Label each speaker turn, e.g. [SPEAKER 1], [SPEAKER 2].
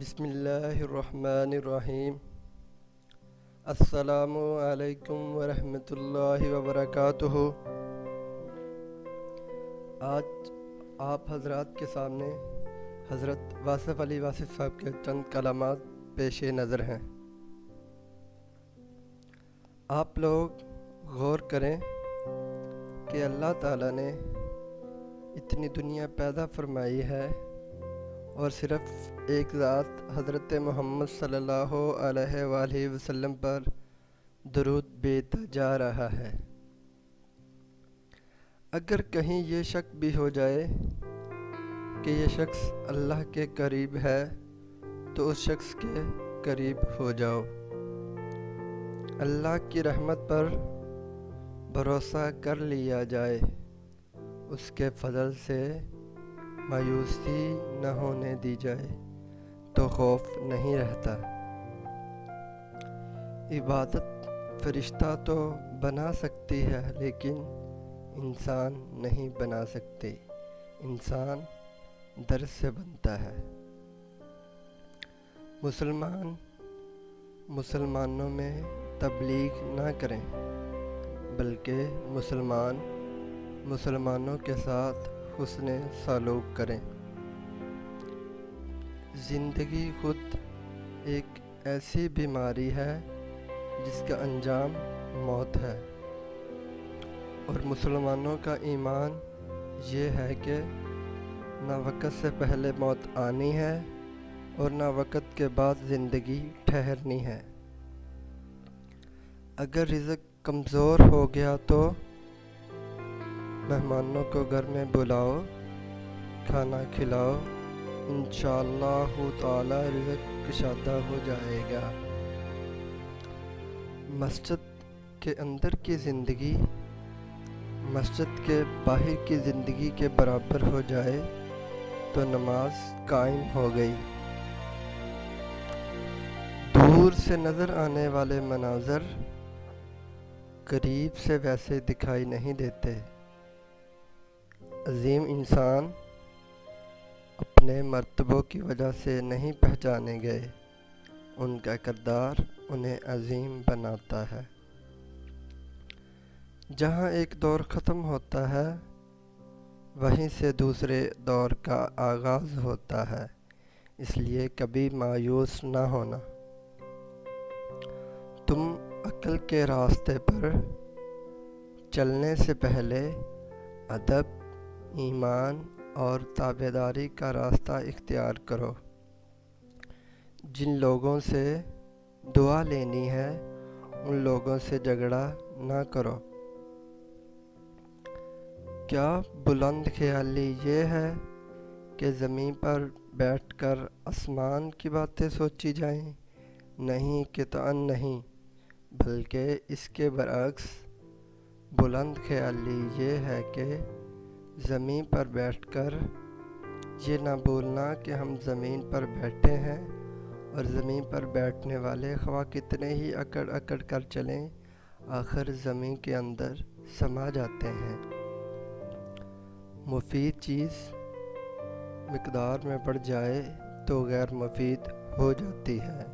[SPEAKER 1] بسم اللہ الرحمن الرحیم۔ السلام علیکم ورحمۃ اللہ وبرکاتہ۔ آج آپ حضرات کے سامنے حضرت واصف علی واصف صاحب کے چند کلمات پیش نظر ہیں۔ آپ لوگ غور کریں کہ اللہ تعالیٰ نے اتنی دنیا پیدا فرمائی ہے اور صرف ایک ذات حضرت محمد صلی اللہ علیہ وآلہ وسلم پر درود بھیجتا جا رہا ہے۔ اگر کہیں یہ شک بھی ہو جائے کہ یہ شخص اللہ کے قریب ہے تو اس شخص کے قریب ہو جاؤ۔ اللہ کی رحمت پر بھروسہ کر لیا جائے، اس کے فضل سے مایوسی نہ ہونے دی جائے تو خوف نہیں رہتا۔ عبادت فرشتہ تو بنا سکتی ہے لیکن انسان نہیں بنا سکتی، انسان درس سے بنتا ہے۔ مسلمانوں میں تبلیغ نہ کریں بلکہ مسلمانوں کے ساتھ حسن سلوک کریں۔ زندگی خود ایک ایسی بیماری ہے جس کا انجام موت ہے، اور مسلمانوں کا ایمان یہ ہے کہ نہ وقت سے پہلے موت آنی ہے اور نہ وقت کے بعد زندگی ٹھہرنی ہے۔ اگر رزق کمزور ہو گیا تو مہمانوں کو گھر میں بلاؤ، کھانا کھلاؤ، انشاءاللہ تعالی رزق کشادہ ہو جائے گا۔ مسجد کے اندر کی زندگی مسجد کے باہر کی زندگی کے برابر ہو جائے تو نماز قائم ہو گئی۔ دور سے نظر آنے والے مناظر قریب سے ویسے دکھائی نہیں دیتے۔ عظیم انسان اپنے مرتبوں کی وجہ سے نہیں پہچانے گئے، ان کا کردار انہیں عظیم بناتا ہے۔ جہاں ایک دور ختم ہوتا ہے وہیں سے دوسرے دور کا آغاز ہوتا ہے، اس لیے کبھی مایوس نہ ہونا۔ تم عقل کے راستے پر چلنے سے پہلے ادب، ایمان اور تابعداری کا راستہ اختیار کرو۔ جن لوگوں سے دعا لینی ہے ان لوگوں سے جھگڑا نہ کرو۔ کیا بلند خیالی یہ ہے کہ زمین پر بیٹھ کر آسمان کی باتیں سوچی جائیں؟ نہیں، قطعاً نہیں، بلکہ اس کے برعکس بلند خیالی یہ ہے کہ زمین پر بیٹھ کر یہ نہ بولنا کہ ہم زمین پر بیٹھے ہیں اور زمین پر بیٹھنے والے خواہ کتنے ہی اکڑ اکڑ کر چلیں آخر زمین کے اندر سما جاتے ہیں۔ مفید چیز مقدار میں بڑھ جائے تو غیر مفید ہو جاتی ہے۔